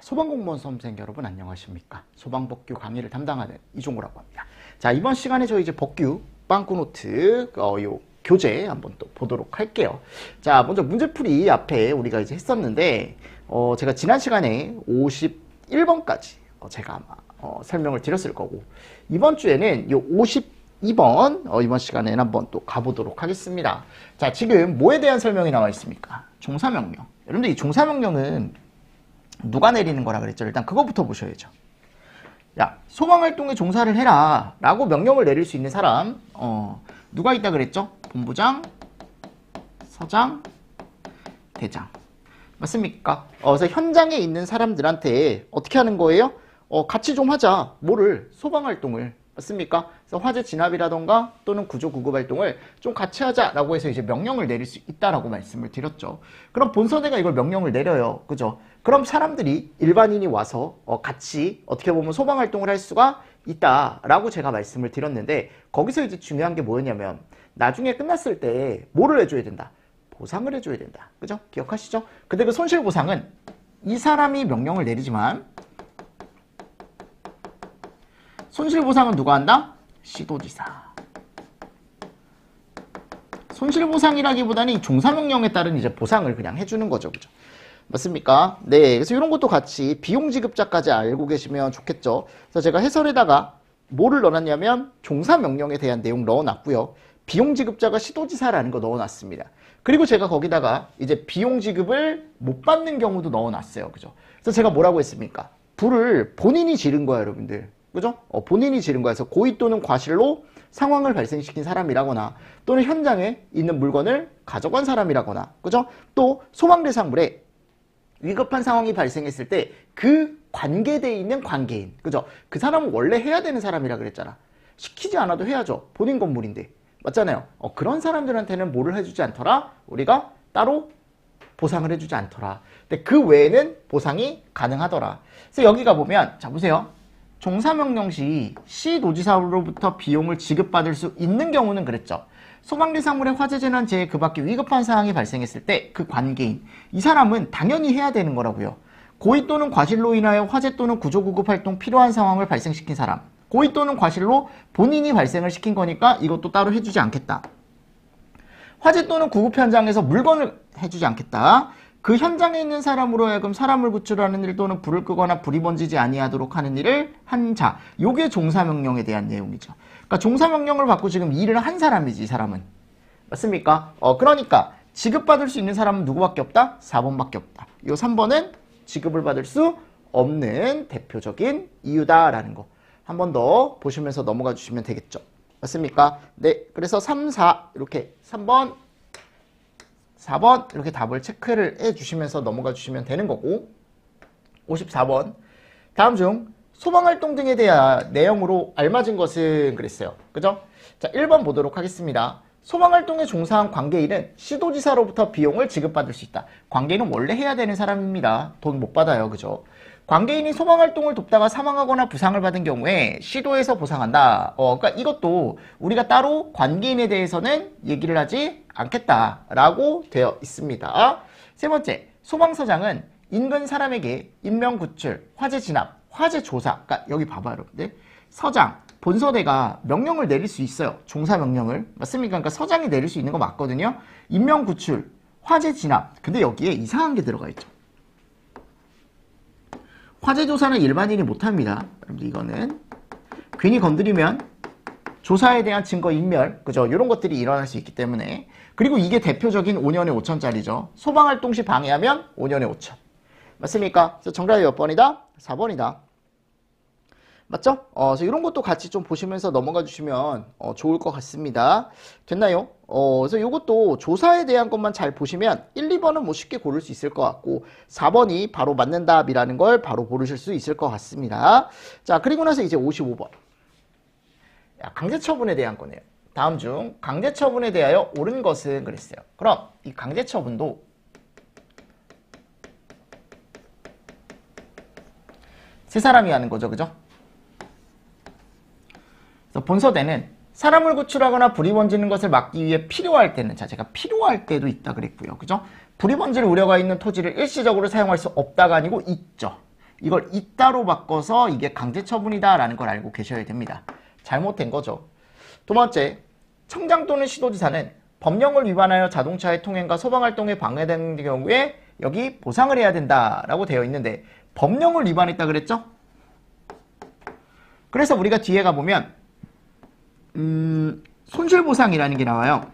소방공무원 수험생 여러분 안녕하십니까? 소방법규 강의를 담당하는 이종호라고 합니다. 자, 이번 시간에 저 이제 법규 빵꾸노트 요 교재 한번 또 보도록 할게요. 자, 먼저 문제풀이 앞에 우리가 이제 했었는데 제가 지난 시간에 51번까지 제가 아마 설명을 드렸을 거고, 이번 주에는 요 52번 이번 시간에는 한번 또 가보도록 하겠습니다. 자, 지금 뭐에 대한 설명이 나와 있습니까? 종사명령. 여러분들 이 종사명령은 누가 내리는 거라 그랬죠? 일단 그거부터 보셔야죠. 야, 소방활동에 종사를 해라 라고 명령을 내릴 수 있는 사람 누가 있다 그랬죠? 본부장, 서장, 대장. 맞습니까? 그래서 현장에 있는 사람들한테 어떻게 하는 거예요? 같이 좀 하자. 뭐를? 소방활동을. 맞습니까? 그래서 화재 진압이라던가 또는 구조 구급 활동을 좀 같이 하자라고 해서 이제 명령을 내릴 수 있다라고 말씀을 드렸죠. 그럼 본선에가 이걸 명령을 내려요. 그죠? 그럼 사람들이 일반인이 와서 같이 어떻게 보면 소방 활동을 할 수가 있다라고 제가 말씀을 드렸는데, 거기서 이제 중요한 게 뭐였냐면 나중에 끝났을 때 뭐를 해줘야 된다? 보상을 해줘야 된다. 그죠? 기억하시죠? 근데 그 손실보상은 이 사람이 명령을 내리지만 손실보상은 누가 한다? 시도지사. 손실보상이라기보다는 이 종사명령에 따른 이제 보상을 그냥 해주는 거죠. 그죠? 맞습니까? 네. 그래서 이런 것도 같이 비용지급자까지 알고 계시면 좋겠죠. 그래서 제가 해설에다가 뭐를 넣어놨냐면 종사명령에 대한 내용 넣어놨고요. 비용지급자가 시도지사라는 거 넣어놨습니다. 그리고 제가 거기다가 이제 비용지급을 못 받는 경우도 넣어놨어요. 그죠? 그래서 제가 뭐라고 했습니까? 불을 본인이 지른 거야, 여러분들. 그죠? 본인이 지른 거여서 고의 또는 과실로 상황을 발생시킨 사람이라거나 또는 현장에 있는 물건을 가져간 사람이라거나, 그죠? 또 소방대상물에 위급한 상황이 발생했을 때 그 관계되어 있는 관계인, 그죠? 그 사람은 원래 해야 되는 사람이라 그랬잖아. 시키지 않아도 해야죠. 본인 건물인데. 맞잖아요. 그런 사람들한테는 뭐를 해주지 않더라? 우리가 따로 보상을 해주지 않더라. 근데 그 외에는 보상이 가능하더라. 그래서 여기 가보면, 자, 보세요. 종사명령 시 시도지사로부터 비용을 지급받을 수 있는 경우는 그랬죠. 소방대상물의 화재, 재난, 재해 그 밖에 위급한 사항이 발생했을 때 그 관계인, 이 사람은 당연히 해야 되는 거라고요. 고의 또는 과실로 인하여 화재 또는 구조구급 활동 필요한 상황을 발생시킨 사람, 고의 또는 과실로 본인이 발생을 시킨 거니까 이것도 따로 해주지 않겠다. 화재 또는 구급 현장에서 물건을 해주지 않겠다. 그 현장에 있는 사람으로 하여금 사람을 구출하는 일 또는 불을 끄거나 불이 번지지 아니하도록 하는 일을 한 자. 요게 종사명령에 대한 내용이죠. 그러니까 종사명령을 받고 지금 일을 한 사람이지, 이 사람은. 맞습니까? 그러니까 지급받을 수 있는 사람은 누구밖에 없다? 4번밖에 없다. 요 3번은 지급을 받을 수 없는 대표적인 이유다라는 거. 한 번 더 보시면서 넘어가 주시면 되겠죠. 맞습니까? 네. 그래서 3, 4 이렇게 3번, 4번 이렇게 답을 체크를 해주시면서 넘어가 주시면 되는 거고, 54번 다음 중 소방활동 등에 대한 내용으로 알맞은 것은 그랬어요. 그죠? 자, 1번 보도록 하겠습니다. 소방활동에 종사한 관계인은 시도지사로부터 비용을 지급받을 수 있다. 관계인은 원래 해야 되는 사람입니다. 돈 못 받아요. 그죠? 관계인이 소방활동을 돕다가 사망하거나 부상을 받은 경우에 시도에서 보상한다. 그러니까 이것도 우리가 따로 관계인에 대해서는 얘기를 하지 않겠다라고 되어 있습니다. 세 번째, 소방서장은 인근 사람에게 인명구출, 화재 진압, 화재 조사, 그러니까 여기 봐봐요, 여러분들. 서장, 본서대가 명령을 내릴 수 있어요. 종사명령을. 맞습니까? 그러니까 서장이 내릴 수 있는 거 맞거든요. 인명구출, 화재 진압. 근데 여기에 이상한 게 들어가 있죠. 화재 조사는 일반인이 못합니다. 여러분들 이거는 괜히 건드리면 조사에 대한 증거 인멸, 그죠? 이런 것들이 일어날 수 있기 때문에. 그리고 이게 대표적인 5년에 5천짜리죠. 소방활동 시 방해하면 5년에 5천. 맞습니까? 그래서 정답이 몇 번이다? 4번이다. 맞죠? 그래서 이런 것도 같이 좀 보시면서 넘어가 주시면 좋을 것 같습니다. 됐나요? 그래서 이것도 조사에 대한 것만 잘 보시면 1, 2번은 뭐 쉽게 고를 수 있을 것 같고 4번이 바로 맞는 답이라는 걸 바로 고르실 수 있을 것 같습니다. 자, 그리고 나서 이제 55번. 강제처분에 대한 거네요. 다음 중 강제처분에 대하여 옳은 것은 그랬어요. 그럼 이 강제처분도 세 사람이 하는 거죠. 그죠? 그래서 본서대는 사람을 구출하거나 불이 번지는 것을 막기 위해 필요할 때는, 자, 제가 필요할 때도 있다 그랬고요. 그죠? 불이 번질 우려가 있는 토지를 일시적으로 사용할 수 없다가 아니고 있죠. 이걸 있다로 바꿔서 이게 강제처분이다 라는 걸 알고 계셔야 됩니다. 잘못된 거죠. 두 번째, 청장 또는 시도지사는 법령을 위반하여 자동차의 통행과 소방활동에 방해되는 경우에 여기 보상을 해야 된다라고 되어 있는데 법령을 위반했다 그랬죠? 그래서 우리가 뒤에 가보면 손실보상이라는 게 나와요.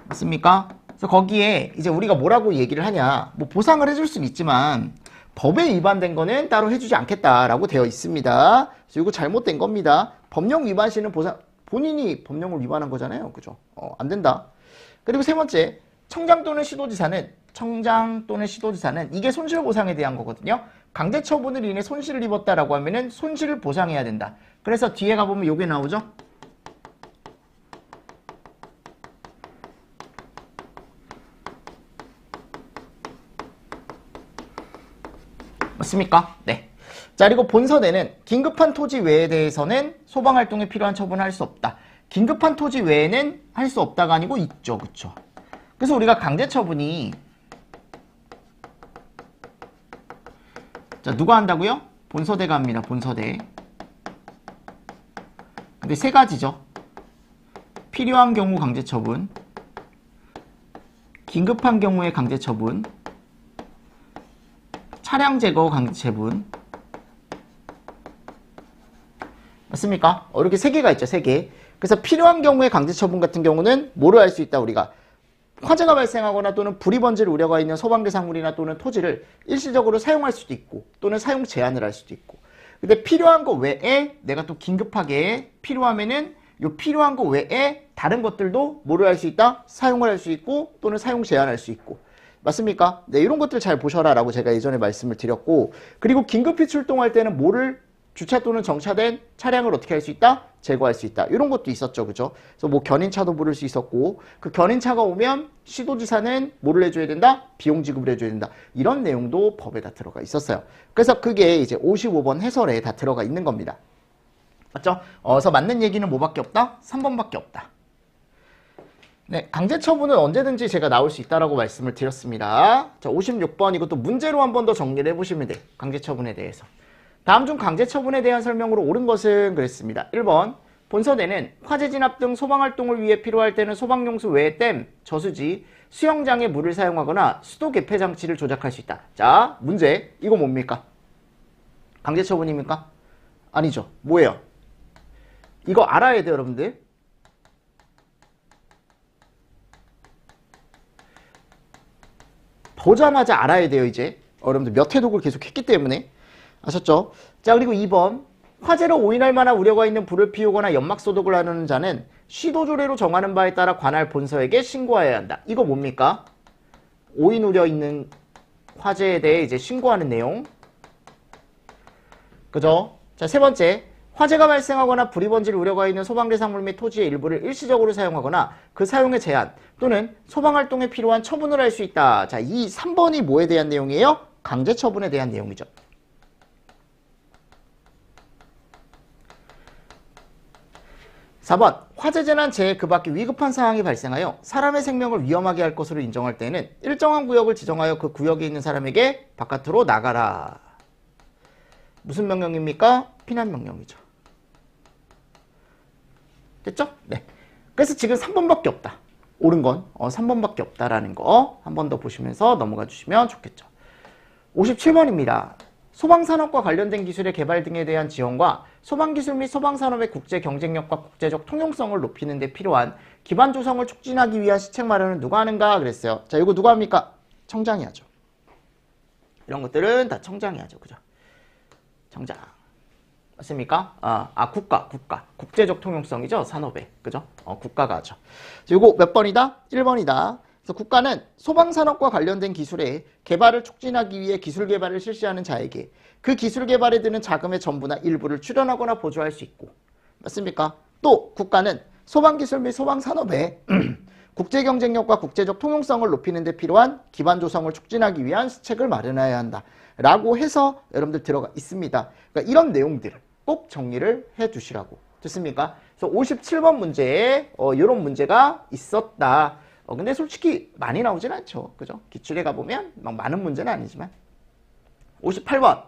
맞습니까? 그래서 거기에 이제 우리가 뭐라고 얘기를 하냐, 뭐 보상을 해줄 수는 있지만 법에 위반된 거는 따로 해주지 않겠다라고 되어 있습니다. 그래서 이거 잘못된 겁니다. 법령 위반 시는 보상, 본인이 법령을 위반한 거잖아요. 그죠? 안 된다. 그리고 세 번째, 청장 또는 시도지사는 이게 손실보상에 대한 거거든요. 강제처분을 인해 손실을 입었다라고 하면은 손실을 보상해야 된다. 그래서 뒤에 가보면 요게 나오죠? 맞습니까? 네. 자, 그리고 본선에는 긴급한 토지 외에 대해서는 소방활동에 필요한 처분을 할 수 없다. 긴급한 토지 외에는 할 수 없다가 아니고 있죠. 그쵸? 그래서 우리가 강제처분이 자, 누가 한다고요? 본서대가 합니다. 본서대. 근데 세 가지죠. 필요한 경우 강제처분, 긴급한 경우에 강제처분, 차량 제거 강제처분. 맞습니까? 이렇게 세 개가 있죠. 세 개. 그래서 필요한 경우에 강제처분 같은 경우는 뭐로 할 수 있다? 우리가 화재가 발생하거나 또는 불이 번질 우려가 있는 소방 대상물이나 또는 토지를 일시적으로 사용할 수도 있고 또는 사용 제한을 할 수도 있고. 근데 필요한 거 외에 내가 또 긴급하게 필요하면은 요 필요한 거 외에 다른 것들도 뭐를 할 수 있다? 사용을 할 수 있고 또는 사용 제한할 수 있고. 맞습니까? 네, 이런 것들 잘 보셔라 라고 제가 예전에 말씀을 드렸고, 그리고 긴급히 출동할 때는 뭐를 주차 또는 정차된 차량을 어떻게 할 수 있다? 제거할 수 있다. 이런 것도 있었죠. 그죠? 그래서 뭐 견인차도 부를 수 있었고, 그 견인차가 오면 시도지사는 뭐를 해줘야 된다? 비용 지급을 해줘야 된다. 이런 내용도 법에 다 들어가 있었어요. 그래서 그게 이제 55번 해설에 다 들어가 있는 겁니다. 맞죠? 그래서 맞는 얘기는 뭐밖에 없다? 3번밖에 없다. 네, 강제처분은 언제든지 제가 나올 수 있다라고 말씀을 드렸습니다. 자, 56번 이것도 문제로 한 번 더 정리를 해보시면 돼요. 강제처분에 대해서. 다음 중 강제처분에 대한 설명으로 옳은 것은 그랬습니다. 1번, 본선에는 화재 진압 등 소방활동을 위해 필요할 때는 소방용수 외에 댐, 저수지, 수영장에 물을 사용하거나 수도 개폐 장치를 조작할 수 있다. 자, 문제. 이거 뭡니까? 강제처분입니까? 아니죠. 뭐예요? 이거 알아야 돼요, 여러분들. 보자마자 알아야 돼요, 이제. 여러분들 몇 회독을 계속 했기 때문에. 아셨죠? 자, 그리고 2번. 화재로 오인할 만한 우려가 있는 불을 피우거나 연막 소독을 하는 자는 시도조례로 정하는 바에 따라 관할 본서에게 신고해야 한다. 이거 뭡니까? 오인 우려 있는 화재에 대해 이제 신고하는 내용. 그죠? 자, 세 번째. 화재가 발생하거나 불이 번질 우려가 있는 소방대상물 및 토지의 일부를 일시적으로 사용하거나 그 사용의 제한 또는 소방활동에 필요한 처분을 할 수 있다. 자, 이 3번이 뭐에 대한 내용이에요? 강제처분에 대한 내용이죠. 4번, 화재재난 재해 그 밖에 위급한 상황이 발생하여 사람의 생명을 위험하게 할 것으로 인정할 때에는 일정한 구역을 지정하여 그 구역에 있는 사람에게 바깥으로 나가라. 무슨 명령입니까? 피난명령이죠. 됐죠? 네. 그래서 지금 3번밖에 없다. 옳은 건 3번밖에 없다라는 거 한 번 더 보시면서 넘어가 주시면 좋겠죠. 57번입니다. 소방산업과 관련된 기술의 개발 등에 대한 지원과 소방기술 및 소방산업의 국제 경쟁력과 국제적 통용성을 높이는 데 필요한 기반 조성을 촉진하기 위한 시책 마련을 누가 하는가 그랬어요. 자, 이거 누가 합니까? 청장이 하죠. 이런 것들은 다 청장이 하죠. 그죠? 청장. 맞습니까? 국가. 국제적 통용성이죠. 산업에. 그죠? 국가가 하죠. 이거 몇 번이다? 1번이다. 그래서 국가는 소방산업과 관련된 기술의 개발을 촉진하기 위해 기술 개발을 실시하는 자에게 그 기술 개발에 드는 자금의 전부나 일부를 출연하거나 보조할 수 있고. 맞습니까? 또 국가는 소방기술 및 소방산업의 국제 경쟁력과 국제적 통용성을 높이는 데 필요한 기반 조성을 촉진하기 위한 시책을 마련해야 한다. 라고 해서 여러분들 들어가 있습니다. 그러니까 이런 내용들을 꼭 정리를 해 두시라고. 됐습니까? 그래서 57번 문제에 이런 문제가 있었다. 근데 솔직히 많이 나오진 않죠. 그죠? 기출에 가보면 막 많은 문제는 아니지만. 58번.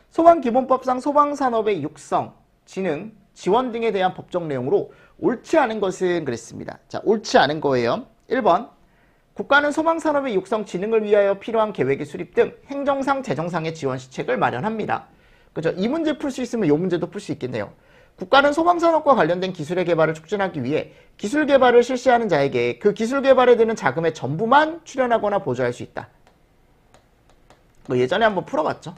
소방기본법상 소방산업의 육성, 진흥, 지원 등에 대한 법적 내용으로 옳지 않은 것은 그랬습니다. 자, 옳지 않은 거예요. 1번. 국가는 소방산업의 육성, 진흥을 위하여 필요한 계획의 수립 등 행정상, 재정상의 지원 시책을 마련합니다. 그죠? 이 문제 풀 수 있으면 이 문제도 풀 수 있겠네요. 국가는 소방산업과 관련된 기술의 개발을 촉진하기 위해 기술 개발을 실시하는 자에게 그 기술 개발에 드는 자금의 전부만 출연하거나 보조할 수 있다. 예전에 한번 풀어봤죠?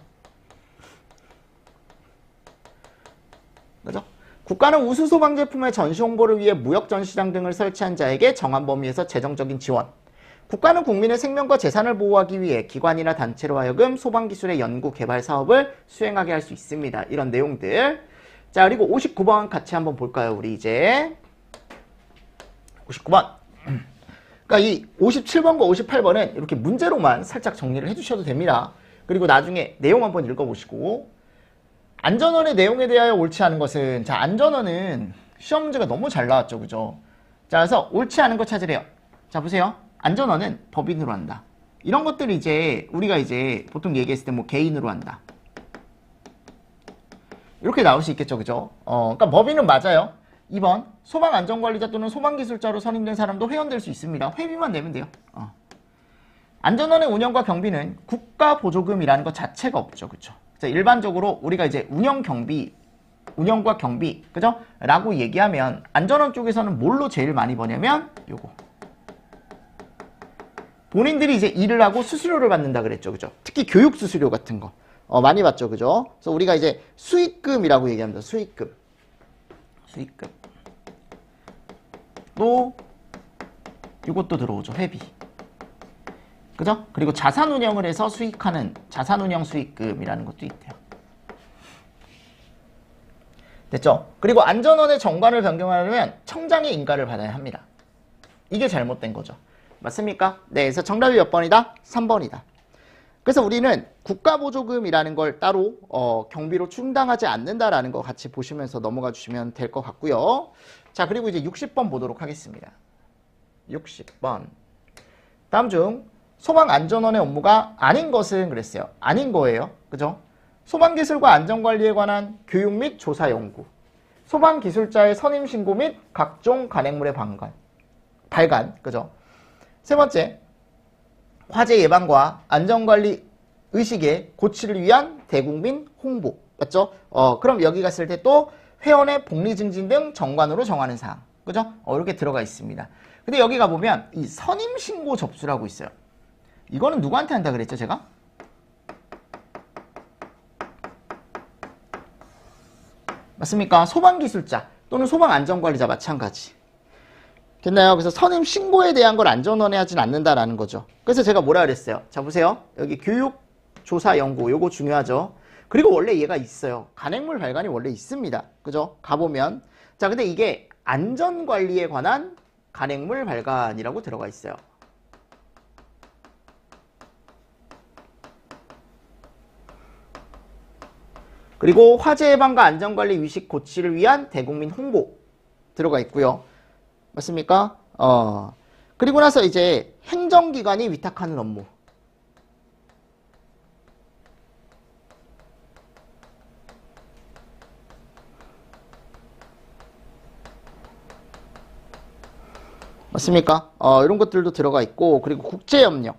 그죠? 국가는 우수 소방 제품의 전시 홍보를 위해 무역 전시장 등을 설치한 자에게 정한 범위에서 재정적인 지원. 국가는 국민의 생명과 재산을 보호하기 위해 기관이나 단체로 하여금 소방기술의 연구 개발 사업을 수행하게 할 수 있습니다. 이런 내용들. 자, 그리고 59번 같이 한번 볼까요? 우리 이제 59번. 그러니까 이 57번과 58번은 이렇게 문제로만 살짝 정리를 해주셔도 됩니다. 그리고 나중에 내용 한번 읽어보시고. 안전원의 내용에 대하여 옳지 않은 것은, 자, 안전원은 시험 문제가 너무 잘 나왔죠. 그죠? 자, 그래서 옳지 않은 거 찾으래요. 자, 보세요. 안전원은 법인으로 한다. 이런 것들을 이제 우리가 이제 보통 얘기했을 때 뭐 개인으로 한다. 이렇게 나올 수 있겠죠. 그죠? 그러니까 법인은 맞아요. 2번. 소방안전관리자 또는 소방기술자로 선임된 사람도 회원될 수 있습니다. 회비만 내면 돼요. 안전원의 운영과 경비는 국가 보조금이라는 것 자체가 없죠. 그죠? 자, 일반적으로 우리가 이제 운영과 경비, 그죠? 라고 얘기하면 안전원 쪽에서는 뭘로 제일 많이 버냐면 요거. 본인들이 이제 일을 하고 수수료를 받는다 그랬죠. 그죠? 특히 교육 수수료 같은 거. 많이 받죠. 그죠? 그래서 우리가 이제 수익금이라고 얘기합니다. 수익금. 또 이것도 들어오죠. 회비. 그죠? 그리고 자산 운영을 해서 수익하는 자산 운영 수익금이라는 것도 있대요. 됐죠? 그리고 안전원의 정관을 변경하려면 청장의 인가를 받아야 합니다. 이게 잘못된 거죠. 맞습니까? 네, 그래서 정답이 몇 번이다? 3번이다. 그래서 우리는 국가보조금이라는 걸 따로 경비로 충당하지 않는다라는 거 같이 보시면서 넘어가 주시면 될 것 같고요. 자, 그리고 이제 60번 보도록 하겠습니다. 60번. 다음 중 소방안전원의 업무가 아닌 것은 그랬어요. 아닌 거예요. 그죠? 소방기술과 안전관리에 관한 교육 및 조사 연구, 소방기술자의 선임신고 및 각종 간행물의 발간, 그죠? 세 번째, 화재 예방과 안전관리 의식의 고취를 위한 대국민 홍보. 맞죠? 그럼 여기 갔을 때 또 회원의 복리 증진 등 정관으로 정하는 사항. 그죠? 이렇게 들어가 있습니다. 근데 여기 가보면 이 선임신고 접수라고 있어요. 이거는 누구한테 한다 그랬죠, 제가? 맞습니까? 소방기술자 또는 소방안전관리자 마찬가지. 됐나요? 그래서 선임 신고에 대한 걸 안전원에 하진 않는다라는 거죠. 그래서 제가 뭐라 그랬어요? 자, 보세요. 여기 교육, 조사, 연구 요거 중요하죠. 그리고 원래 얘가 있어요. 간행물 발간이 원래 있습니다. 그죠? 가보면. 자, 근데 이게 안전관리에 관한 간행물 발간이라고 들어가 있어요. 그리고 화재 예방과 안전관리 위식 고취를 위한 대국민 홍보 들어가 있고요. 맞습니까? 그리고 나서 이제 행정기관이 위탁하는 업무. 맞습니까? 이런 것들도 들어가 있고, 그리고 국제협력.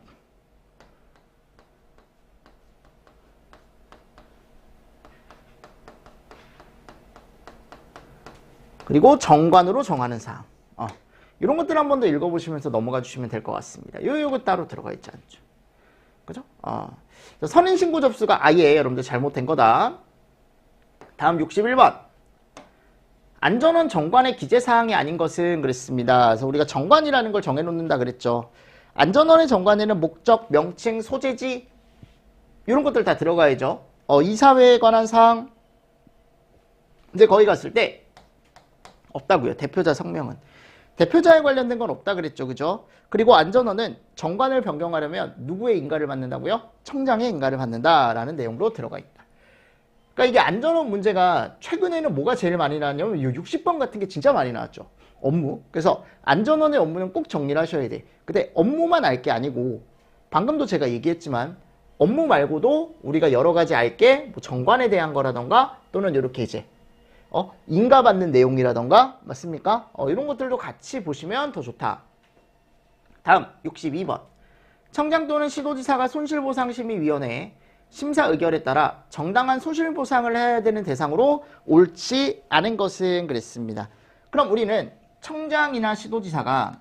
그리고 정관으로 정하는 사항. 이런 것들 한 번 더 읽어보시면서 넘어가 주시면 될 것 같습니다. 요거 따로 들어가 있지 않죠. 그죠? 선임신고 접수가 아예 여러분들 잘못된 거다. 다음 61번. 안전원 정관의 기재사항이 아닌 것은 그랬습니다. 그래서 우리가 정관이라는 걸 정해놓는다 그랬죠. 안전원의 정관에는 목적, 명칭, 소재지 이런 것들 다 들어가야죠. 이사회에 관한 사항. 근데 거기 갔을 때 없다고요. 대표자 성명은. 대표자에 관련된 건 없다 그랬죠. 그죠? 그리고 안전원은 정관을 변경하려면 누구의 인가를 받는다고요? 청장의 인가를 받는다라는 내용으로 들어가 있다. 그러니까 이게 안전원 문제가 최근에는 뭐가 제일 많이 나왔냐면 이 60번 같은 게 진짜 많이 나왔죠. 업무. 그래서 안전원의 업무는 꼭 정리를 하셔야 돼. 근데 업무만 알 게 아니고 방금도 제가 얘기했지만 업무 말고도 우리가 여러 가지 알 게 뭐 정관에 대한 거라던가 또는 이렇게 이제 인가받는 내용이라던가 맞습니까? 이런 것들도 같이 보시면 더 좋다. 다음 62번. 청장 또는 시도지사가 손실보상심의위원회에 심사 의결에 따라 정당한 손실보상을 해야 되는 대상으로 옳지 않은 것은 그랬습니다. 그럼 우리는 청장이나 시도지사가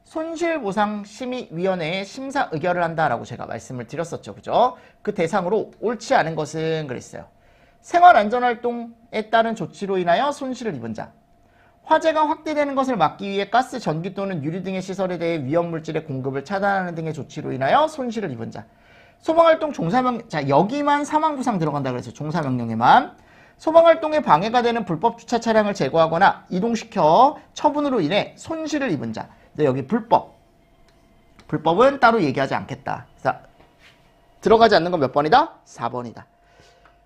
손실보상심의위원회에 심사 의결을 한다라고 제가 말씀을 드렸었죠. 그죠? 그 대상으로 옳지 않은 것은 그랬어요. 생활안전활동에 따른 조치로 인하여 손실을 입은 자, 화재가 확대되는 것을 막기 위해 가스, 전기 또는 유리 등의 시설에 대해 위험물질의 공급을 차단하는 등의 조치로 인하여 손실을 입은 자, 소방활동 종사명, 자, 여기만 사망부상 들어간다 그랬어요. 종사명령에만. 소방활동에 방해가 되는 불법 주차 차량을 제거하거나 이동시켜 처분으로 인해 손실을 입은 자. 근데 여기 불법은 따로 얘기하지 않겠다. 자, 들어가지 않는 건 몇 번이다? 4번이다.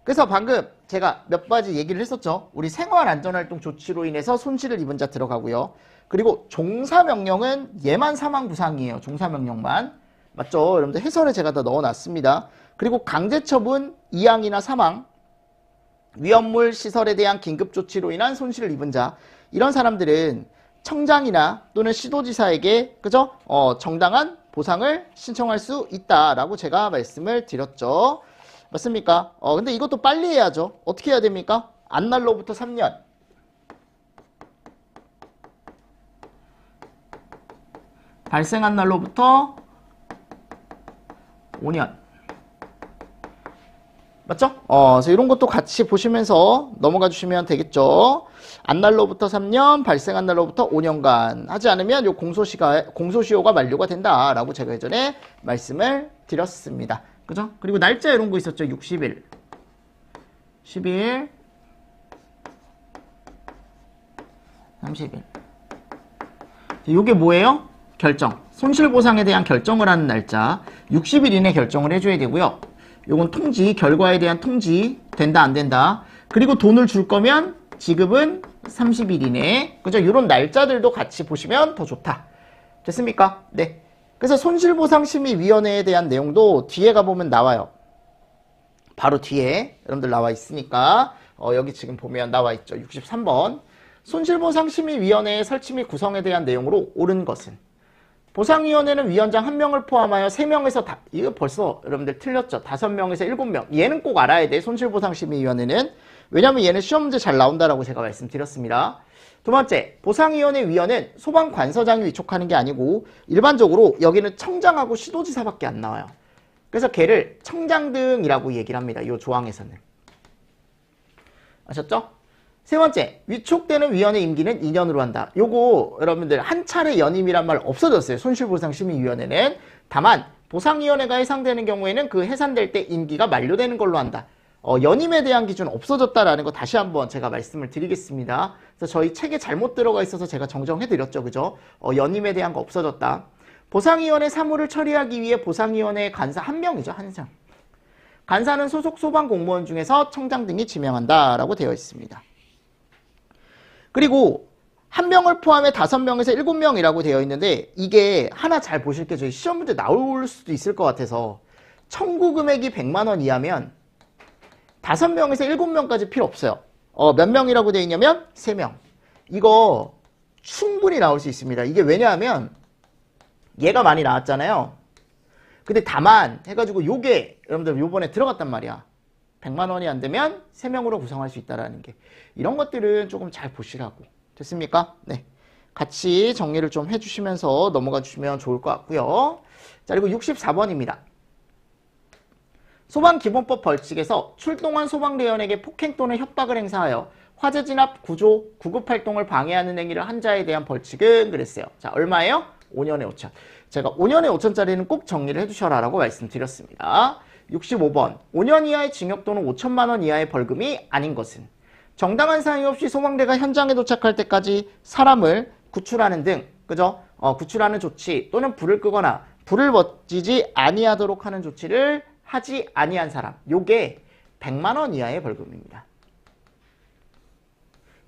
그래서 방금 제가 몇 가지 얘기를 했었죠. 우리 생활안전활동 조치로 인해서 손실을 입은 자 들어가고요. 그리고 종사명령은 얘만 사망부상이에요. 종사명령만. 맞죠? 여러분들 해설에 제가 다 넣어놨습니다. 그리고 강제처분, 이양이나 사망, 위험물 시설에 대한 긴급조치로 인한 손실을 입은 자, 이런 사람들은 청장이나 또는 시도지사에게 그죠? 정당한 보상을 신청할 수 있다라고 제가 말씀을 드렸죠. 맞습니까? 근데 이것도 빨리 해야죠. 어떻게 해야 됩니까? 안날로부터 3년. 발생한 날로부터 5년. 맞죠? 그래서 이런 것도 같이 보시면서 넘어가 주시면 되겠죠. 안날로부터 3년, 발생한 날로부터 5년간 하지 않으면 요 공소시효가 만료가 된다라고 제가 예전에 말씀을 드렸습니다. 그죠? 그리고 날짜 이런 거 있었죠. 60일, 12일, 30일. 요게 뭐예요? 결정. 손실보상에 대한 결정을 하는 날짜. 60일 이내 결정을 해줘야 되고요. 요건 통지, 결과에 대한 통지, 된다 안 된다. 그리고 돈을 줄 거면 지급은 30일 이내. 그죠? 요런 날짜들도 같이 보시면 더 좋다. 됐습니까? 네. 그래서 손실보상심의위원회에 대한 내용도 뒤에 가보면 나와요. 바로 뒤에 여러분들 나와 있으니까 여기 지금 보면 나와 있죠. 63번. 손실보상심의위원회의 설치 및 구성에 대한 내용으로 옳은 것은 보상위원회는 위원장 1명을 포함하여 3명에서 이거 벌써 여러분들 틀렸죠. 5명에서 7명. 얘는 꼭 알아야 돼. 손실보상심의위원회는. 왜냐면 얘는 시험 문제 잘 나온다라고 제가 말씀드렸습니다. 두 번째, 보상위원회 위원은 소방관서장이 위촉하는 게 아니고 일반적으로 여기는 청장하고 시도지사밖에 안 나와요. 그래서 걔를 청장등이라고 얘기를 합니다. 이 조항에서는. 아셨죠? 세 번째, 위촉되는 위원회 임기는 2년으로 한다. 요거 여러분들 한 차례 연임이란 말 없어졌어요. 손실보상심의위원회는. 다만 보상위원회가 해상되는 경우에는 그 해산될 때 임기가 만료되는 걸로 한다. 연임에 대한 기준 없어졌다라는 거 다시 한번 제가 말씀을 드리겠습니다. 그래서 저희 책에 잘못 들어가 있어서 제가 정정해드렸죠. 그죠? 연임에 대한 거 없어졌다. 보상위원회 사무를 처리하기 위해 보상위원회 간사 1명이죠. 한 명. 간사는 소속 소방공무원 중에서 청장 등이 지명한다 라고 되어 있습니다. 그리고 1명을 포함해 5명에서 7명이라고 되어 있는데 이게 하나 잘 보실 게 저희 시험 문제 나올 수도 있을 것 같아서 청구 금액이 100만 원 이하면 5명에서 7명까지 필요 없어요. 몇 명이라고 되어 있냐면 3명. 이거 충분히 나올 수 있습니다. 이게 왜냐하면 얘가 많이 나왔잖아요. 근데 다만 해가지고 요게 여러분들 요번에 들어갔단 말이야. 100만 원이 안 되면 3명으로 구성할 수 있다라는 게. 이런 것들은 조금 잘 보시라고. 됐습니까? 네. 같이 정리를 좀 해주시면서 넘어가 주시면 좋을 것 같고요. 자, 그리고 64번입니다. 소방기본법 벌칙에서 출동한 소방대원에게 폭행 또는 협박을 행사하여 화재 진압, 구조, 구급활동을 방해하는 행위를 한 자에 대한 벌칙은 그랬어요. 자, 얼마예요? 5년에 5천. 제가 5년에 5천짜리는 꼭 정리를 해두셔라 라고 말씀드렸습니다. 65번. 5년 이하의 징역 또는 5천만 원 이하의 벌금이 아닌 것은 정당한 사유 없이 소방대가 현장에 도착할 때까지 사람을 구출하는 등, 그죠? 구출하는 조치 또는 불을 끄거나 불을 번지지 아니하도록 하는 조치를 하지 아니한 사람. 요게 100만 원 이하의 벌금입니다.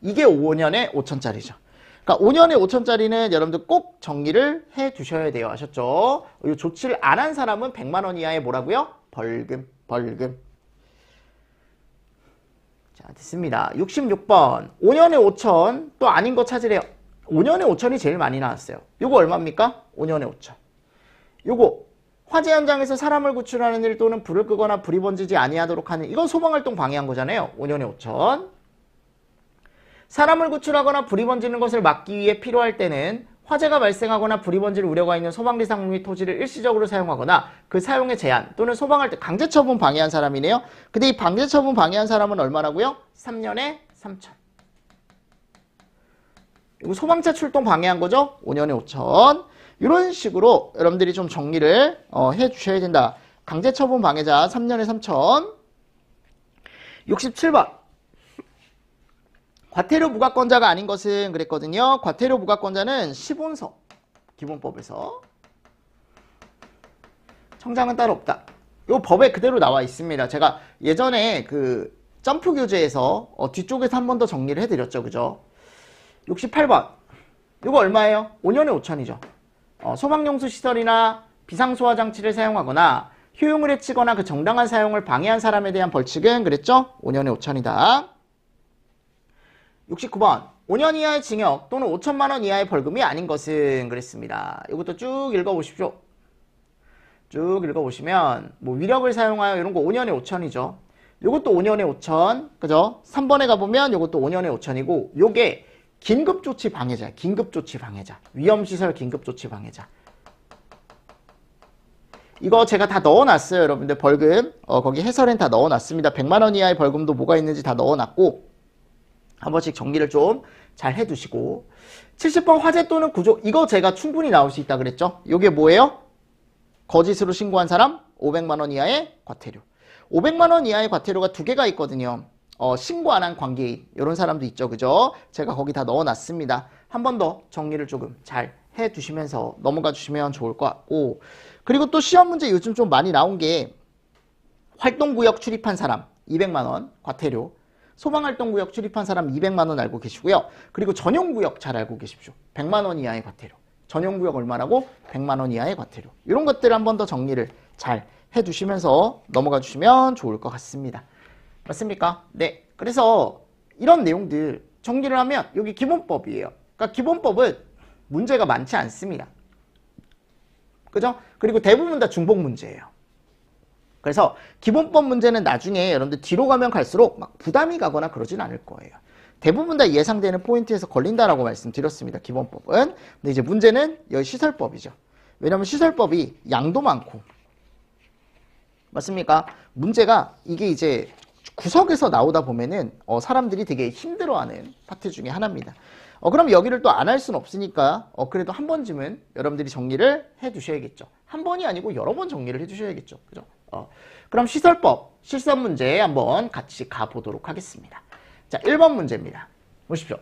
이게 5년에 5천짜리죠. 그러니까 5년에 5천짜리는 여러분들 꼭 정리를 해 두셔야 돼요. 아셨죠? 이 조치를 안 한 사람은 100만 원 이하의 뭐라고요? 벌금. 자, 됐습니다. 66번. 5년에 5천. 또 아닌 거 찾으래요. 5년에 5천이 제일 많이 나왔어요. 요거 얼마입니까? 5년에 5천. 요거 화재 현장에서 사람을 구출하는 일 또는 불을 끄거나 불이 번지지 아니하도록 하는, 이건 소방활동 방해한 거잖아요. 5년에 5천. 사람을 구출하거나 불이 번지는 것을 막기 위해 필요할 때는 화재가 발생하거나 불이 번질 우려가 있는 소방대상물 및 토지를 일시적으로 사용하거나 그 사용의 제한 또는 소방할 때 강제처분 방해한 사람이네요. 근데 이 강제처분 방해한 사람은 얼마라고요? 3년에 3천. 이거 소방차 출동 방해한 거죠? 5년에 5천. 이런 식으로 여러분들이 좀 정리를 해 주셔야 된다. 강제처분 방해자 3년에 3천. 67번. 과태료 부과권자가 아닌 것은 그랬거든요. 과태료 부과권자는 시본서 기본법에서 청장은 따로 없다. 이 법에 그대로 나와 있습니다. 제가 예전에 그 점프 교재에서 뒤쪽에서 한 번 더 정리를 해드렸죠. 그죠? 68번. 이거 얼마예요? 5년에 5천이죠. 소방용수 시설이나 비상소화장치를 사용하거나 효용을 해치거나 그 정당한 사용을 방해한 사람에 대한 벌칙은 그랬죠? 5년에 5천이다. 69번. 5년 이하의 징역 또는 5천만 원 이하의 벌금이 아닌 것은 그랬습니다. 이것도 쭉 읽어보십시오. 쭉 읽어보시면 뭐 위력을 사용하여 이런 거 5년에 5천이죠. 이것도 5년에 5천. 그죠? 3번에 가보면 이것도 5년에 5천이고 요게 긴급조치 방해자. 긴급조치 방해자. 위험시설 긴급조치 방해자. 이거 제가 다 넣어놨어요. 여러분들 벌금. 거기 해설엔 다 넣어놨습니다. 100만 원 이하의 벌금도 뭐가 있는지 다 넣어놨고 한 번씩 정리를 좀 잘 해두시고 70번 화재 또는 구조 이거 제가 충분히 나올 수 있다 그랬죠? 이게 뭐예요? 거짓으로 신고한 사람 500만 원 이하의 과태료. 500만 원 이하의 과태료가 두 개가 있거든요. 신고 안 한 관계인 이런 사람도 있죠. 그죠? 제가 거기 다 넣어놨습니다. 한 번 더 정리를 조금 잘 해두시면서 넘어가 주시면 좋을 것 같고 그리고 또 시험 문제 요즘 좀 많이 나온 게 활동구역 출입한 사람 200만 원 과태료 소방활동구역 출입한 사람 200만 원 알고 계시고요. 그리고 전용구역 잘 알고 계십시오. 100만 원 이하의 과태료. 전용구역 얼마라고? 100만 원 이하의 과태료. 이런 것들 한 번 더 정리를 잘 해두시면서 넘어가 주시면 좋을 것 같습니다. 맞습니까? 네. 그래서 이런 내용들 정리를 하면 여기 기본법이에요. 그러니까 기본법은 문제가 많지 않습니다. 그죠? 그리고 대부분 다 중복 문제예요. 그래서 기본법 문제는 나중에 여러분들 뒤로 가면 갈수록 막 부담이 가거나 그러진 않을 거예요. 대부분 다 예상되는 포인트에서 걸린다라고 말씀드렸습니다. 기본법은. 근데 이제 문제는 여기 시설법이죠. 왜냐하면 시설법이 양도 많고 맞습니까? 문제가 이게 이제 구석에서 나오다 보면은 사람들이 되게 힘들어하는 파트 중에 하나입니다. 그럼 여기를 또 안 할 수는 없으니까 그래도 한 번쯤은 여러분들이 정리를 해 두셔야겠죠. 한 번이 아니고 여러 번 정리를 해 두셔야겠죠. 그죠? 그럼 시설법 실선 문제 한번 같이 가보도록 하겠습니다. 자, 1번 문제입니다. 보십시오.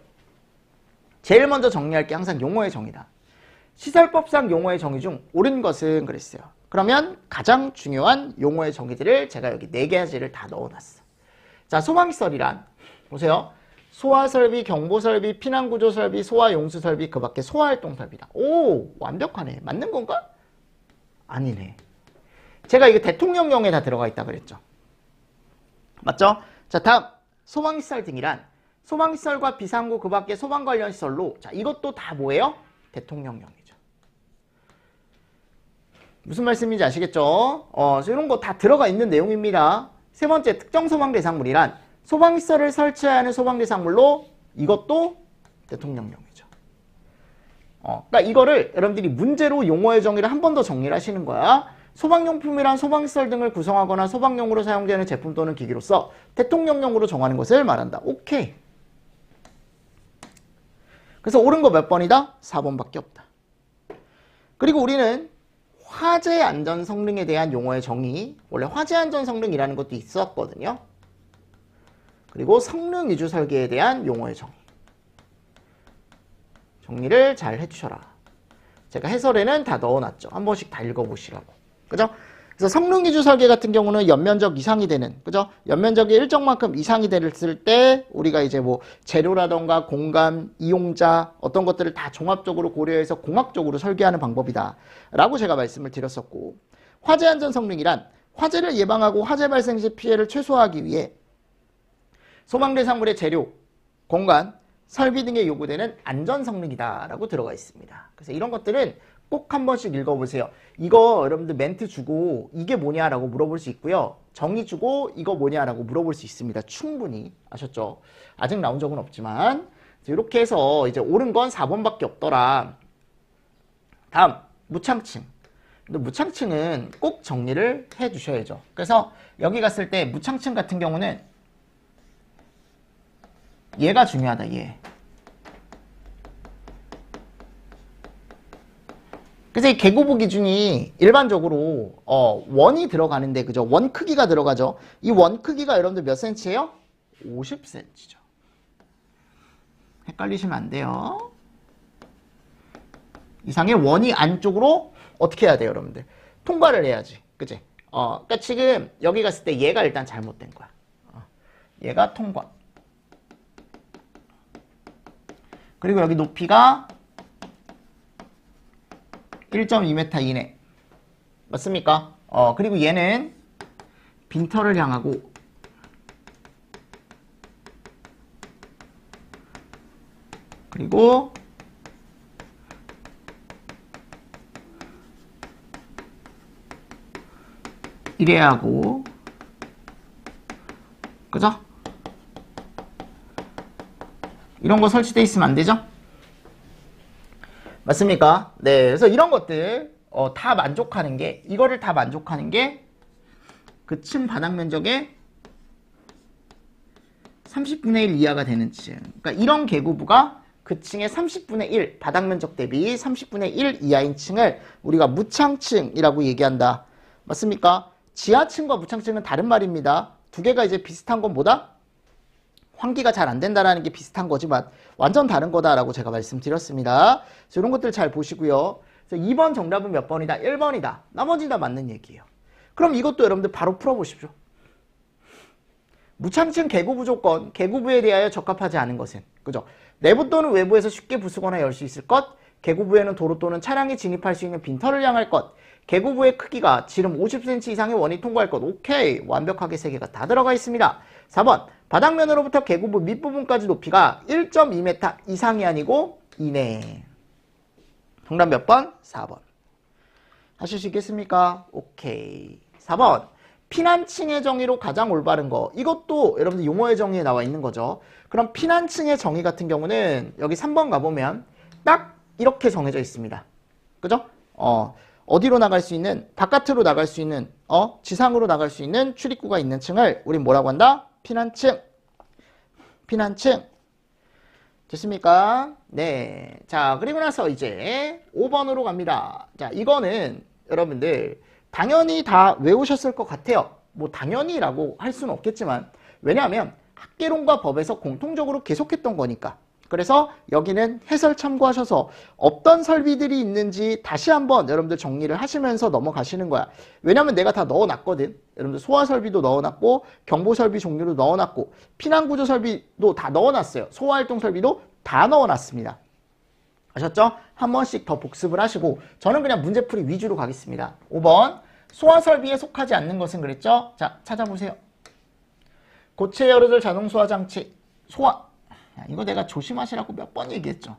제일 먼저 정리할 게 항상 용어의 정의다. 시설법상 용어의 정의 중 옳은 것은 그랬어요. 그러면 가장 중요한 용어의 정의들을 제가 여기 4가지를 다 넣어놨어. 자, 소방시설이란 보세요. 소화설비, 경보설비, 피난구조설비, 소화용수설비, 그 밖에 소화활동설비다. 오, 완벽하네. 맞는 건가? 아니네. 제가 이거 대통령령에 다 들어가 있다 그랬죠. 맞죠? 자, 다음 소방시설 등이란 소방시설과 비상구 그 밖에 소방 관련 시설로 자 이것도 다 뭐예요? 대통령령이죠. 무슨 말씀인지 아시겠죠? 이런 거 다 들어가 있는 내용입니다. 세 번째 특정 소방 대상물이란 소방시설을 설치해야 하는 소방 대상물로 이것도 대통령령이죠. 그러니까 이거를 여러분들이 문제로 용어의 정의를 한 번 더 정리를 하시는 거야. 소방용품이란 소방시설 등을 구성하거나 소방용으로 사용되는 제품 또는 기기로서 대통령령으로 정하는 것을 말한다. 오케이. 그래서 옳은 거 몇 번이다? 4번밖에 없다. 그리고 우리는 화재 안전 성능에 대한 용어의 정의, 원래 화재 안전 성능이라는 것도 있었거든요. 그리고 성능 위주 설계에 대한 용어의 정의. 정리를 잘 해주셔라. 제가 해설에는 다 넣어놨죠. 한 번씩 다 읽어보시라고. 그죠? 그래서 성능위주 설계 같은 경우는 연면적 이상이 되는, 그죠? 연면적이 일정만큼 이상이 됐을 때 우리가 이제 뭐 재료라던가 공간, 이용자 어떤 것들을 다 종합적으로 고려해서 공학적으로 설계하는 방법이다 라고 제가 말씀을 드렸었고, 화재 안전 성능이란 화재를 예방하고 화재 발생 시 피해를 최소화하기 위해 소방 대상물의 재료, 공간, 설비 등에 요구되는 안전 성능이다 라고 들어가 있습니다. 그래서 이런 것들은 꼭 한 번씩 읽어보세요. 이거 여러분들 멘트 주고 이게 뭐냐라고 물어볼 수 있고요. 정의 주고 이거 뭐냐라고 물어볼 수 있습니다. 충분히. 아셨죠? 아직 나온 적은 없지만 이렇게 해서 이제 옳은 건 4번밖에 없더라. 다음 무창층. 근데 무창층은 꼭 정리를 해 주셔야죠. 그래서 여기 갔을 때 무창층 같은 경우는 얘가 중요하다. 얘. 그래서 이 계고부 기준이 일반적으로 원이 들어가는데, 그죠? 원 크기가 들어가죠. 이 원 크기가 여러분들 몇 cm예요? 50cm죠. 헷갈리시면 안 돼요. 이상의 원이 안쪽으로 어떻게 해야 돼요, 여러분들? 통과를 해야지. 그치? 그러니까 지금 여기 갔을 때 얘가 일단 잘못된 거야. 얘가 통과. 그리고 여기 높이가 1.2m 이내. 맞습니까? 그리고 얘는 빈터를 향하고 그리고 이래야 하고, 그죠? 이런 거 설치되어 있으면 안 되죠? 맞습니까? 네, 그래서 이런 것들 다 만족하는 게, 이거를 다 만족하는 게 그 층 바닥 면적의 30분의 1 이하가 되는 층. 그러니까 이런 계구부가 그 층의 30분의 1, 바닥 면적 대비 30분의 1 이하인 층을 우리가 무창층이라고 얘기한다. 맞습니까? 지하층과 무창층은 다른 말입니다. 두 개가 이제 비슷한 건 뭐다? 환기가 잘 안 된다라는 게 비슷한 거지만 완전 다른 거다라고 제가 말씀드렸습니다. 그래서 이런 것들 잘 보시고요. 그래서 2번 정답은 몇 번이다? 1번이다. 나머지 다 맞는 얘기예요. 그럼 이것도 여러분들 바로 풀어보십시오. 무창층 계구부 조건, 계구부에 대하여 적합하지 않은 것은, 그죠? 내부 또는 외부에서 쉽게 부수거나 열 수 있을 것, 계구부에는 도로 또는 차량이 진입할 수 있는 빈터를 향할 것, 계구부의 크기가 지름 50cm 이상의 원이 통과할 것. 오케이, 완벽하게 3개가 다 들어가 있습니다. 4번, 바닥면으로부터 계구부 밑부분까지 높이가 1.2m 이상이 아니고 이내. 정답 몇 번? 4번. 하실 수 있겠습니까? 오케이. 4번, 피난층의 정의로 가장 올바른 거. 이것도 여러분들 용어의 정의에 나와 있는 거죠. 그럼 피난층의 정의 같은 경우는 여기 3번 가보면 딱 이렇게 정해져 있습니다. 그죠? 어디로 나갈 수 있는, 바깥으로 나갈 수 있는, 지상으로 나갈 수 있는 출입구가 있는 층을 우린 뭐라고 한다? 피난층. 피난층. 됐습니까? 네. 자, 그리고 나서 이제 5번으로 갑니다. 자, 이거는 여러분들 당연히 다 외우셨을 것 같아요. 뭐 당연히라고 할 수는 없겠지만, 왜냐하면 학개론과 법에서 공통적으로 계속했던 거니까. 그래서 여기는 해설 참고하셔서 어떤 설비들이 있는지 다시 한번 여러분들 정리를 하시면서 넘어가시는 거야. 왜냐면 내가 다 넣어놨거든. 여러분들 소화 설비도 넣어놨고, 경보 설비 종류도 넣어놨고, 피난구조 설비도 다 넣어놨어요. 소화활동 설비도 다 넣어놨습니다. 아셨죠? 한 번씩 더 복습을 하시고, 저는 그냥 문제풀이 위주로 가겠습니다. 5번, 소화 설비에 속하지 않는 것은 그랬죠? 자, 찾아보세요. 고체 열어줄 자동 소화 장치, 소화. 이거 내가 조심하시라고 몇 번 얘기했죠.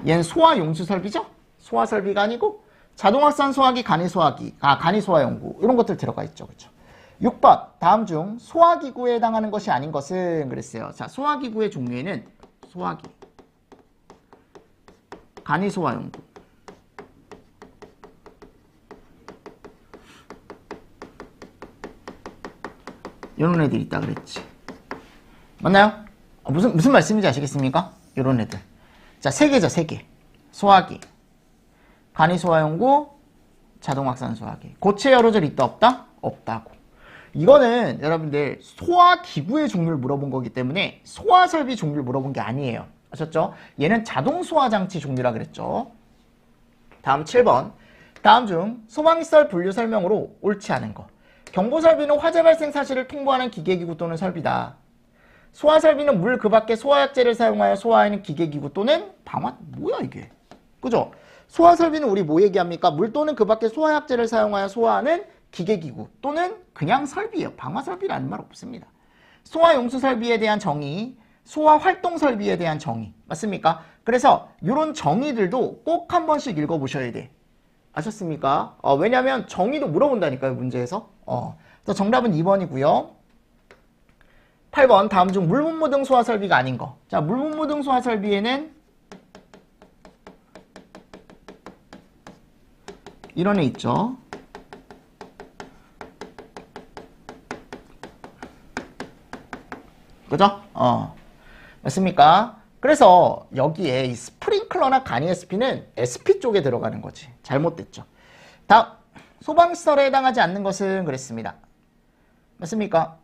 얘는 소화 용수 설비죠? 소화 설비가 아니고 자동 확산 소화기, 간이 소화기, 간이 소화 연구 이런 것들 들어가 있죠. 그렇죠? 6번, 다음 중 소화기구에 해당하는 것이 아닌 것은 그랬어요. 자, 소화기구의 종류에는 소화기, 간이 소화 연구, 이런 애들이 있다 그랬지. 맞나요? 무슨 말씀인지 아시겠습니까? 이런 애들. 자, 3개죠, 3개. 소화기, 간이 소화연구, 자동 확산 소화기. 고체 열어줄 있다 없다? 없다고. 이거는 여러분들 소화기구의 종류를 물어본 거기 때문에 소화설비 종류를 물어본 게 아니에요. 아셨죠? 얘는 자동 소화장치 종류라 그랬죠. 다음 7번. 다음 중 소방시설 분류 설명으로 옳지 않은 거. 경보설비는 화재 발생 사실을 통보하는 기계기구 또는 설비다. 소화설비는 물 그 밖에 소화약제를 사용하여 소화하는 기계기구 또는 방화, 뭐야 이게? 그죠? 소화설비는 우리 뭐 얘기합니까? 물 또는 그 밖에 소화약제를 사용하여 소화하는 기계기구 또는 그냥 설비예요. 방화설비라는 말 없습니다. 소화용수설비에 대한 정의, 소화활동설비에 대한 정의, 맞습니까? 그래서 이런 정의들도 꼭 한 번씩 읽어보셔야 돼. 아셨습니까? 왜냐면 정의도 물어본다니까요, 문제에서. 그래서 정답은 2번이고요. 8번, 다음 중 물분무 등 소화설비가 아닌 거. 자, 물분무 등 소화설비에는 이런 애 있죠. 그죠? 맞습니까? 그래서 여기에 이 스프링클러나 간이 SP는 SP 쪽에 들어가는 거지. 잘못됐죠. 다음, 소방시설에 해당하지 않는 것은 그랬습니다. 맞습니까?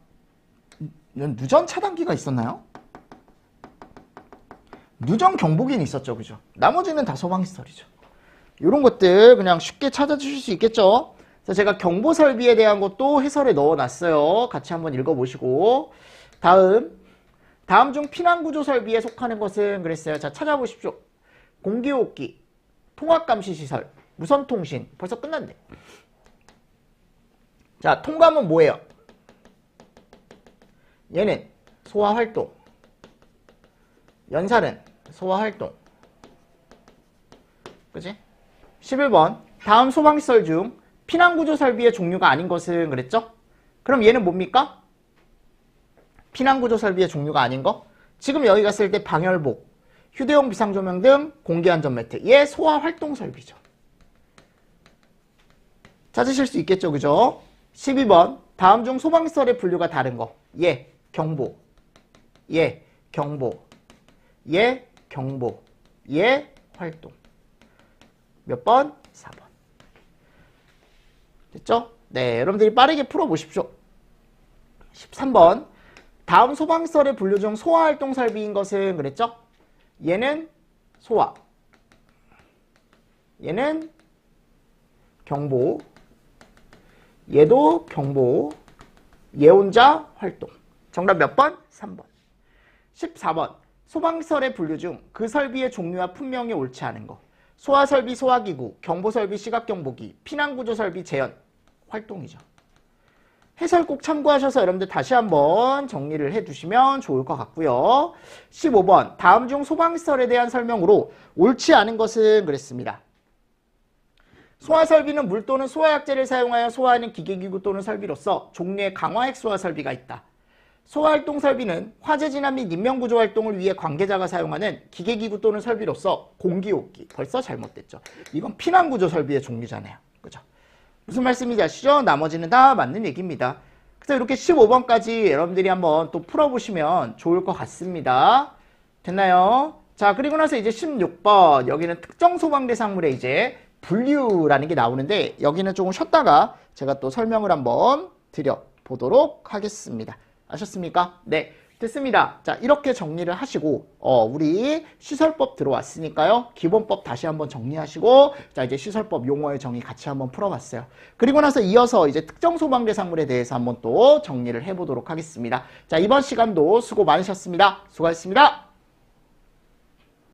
누전 차단기가 있었나요? 누전 경보기는 있었죠. 그죠? 나머지는 다 소방시설이죠. 이런 것들 그냥 쉽게 찾아주실 수 있겠죠? 그래서 제가 경보설비에 대한 것도 해설에 넣어놨어요. 같이 한번 읽어보시고. 다음 중 피난구조 설비에 속하는 것은 그랬어요. 자, 찾아보십시오. 공기호흡기, 통합감시시설, 무선통신. 벌써 끝났네. 자, 통감은 뭐예요? 얘는 소화활동. 연살은 소화활동. 그치? 11번. 다음 소방시설 중 피난구조 설비의 종류가 아닌 것은 그랬죠? 그럼 얘는 뭡니까? 피난구조 설비의 종류가 아닌 거? 지금 여기 갔을 때 방열복, 휴대용 비상조명 등 공기안전매트. 얘 소화활동 설비죠. 찾으실 수 있겠죠, 그죠? 12번. 다음 중 소방시설의 분류가 다른 거. 얘 경보, 얘 경보, 얘 경보, 얘 활동. 몇 번? 4번. 됐죠? 네, 여러분들이 빠르게 풀어보십시오. 13번. 다음 소방시설의 분류 중 소화활동 설비인 것은 그랬죠? 얘는 소화, 얘는 경보, 얘도 경보, 얘 혼자 활동. 정답 몇 번? 3번. 14번. 소방시설의 분류 중 그 설비의 종류와 품명이 옳지 않은 거. 소화설비, 소화기구, 경보설비, 시각경보기, 피난구조설비, 재현, 활동이죠. 해설 꼭 참고하셔서 여러분들 다시 한번 정리를 해두시면 좋을 것 같고요. 15번. 다음 중 소방시설에 대한 설명으로 옳지 않은 것은 그랬습니다. 소화설비는 물 또는 소화약제를 사용하여 소화하는 기계기구 또는 설비로서 종류의 강화핵 소화설비가 있다. 소화활동 설비는 화재 진압 및 인명구조 활동을 위해 관계자가 사용하는 기계기구 또는 설비로서 공기호흡기. 벌써 잘못됐죠. 이건 피난구조 설비의 종류잖아요. 그죠? 무슨 말씀인지 아시죠? 나머지는 다 맞는 얘기입니다. 그래서 이렇게 15번까지 여러분들이 한번 또 풀어보시면 좋을 것 같습니다. 됐나요? 자, 그리고 나서 이제 16번. 여기는 특정 소방 대상물의 이제 분류라는 게 나오는데 여기는 조금 쉬었다가 제가 또 설명을 한번 드려보도록 하겠습니다. 아셨습니까? 네, 됐습니다. 자, 이렇게 정리를 하시고 우리 시설법 들어왔으니까요. 기본법 다시 한번 정리하시고 자, 이제 시설법 용어의 정의 같이 한번 풀어봤어요. 그리고 나서 이어서 이제 특정 소방 대상물에 대해서 한번 또 정리를 해보도록 하겠습니다. 자, 이번 시간도 수고 많으셨습니다. 수고하셨습니다.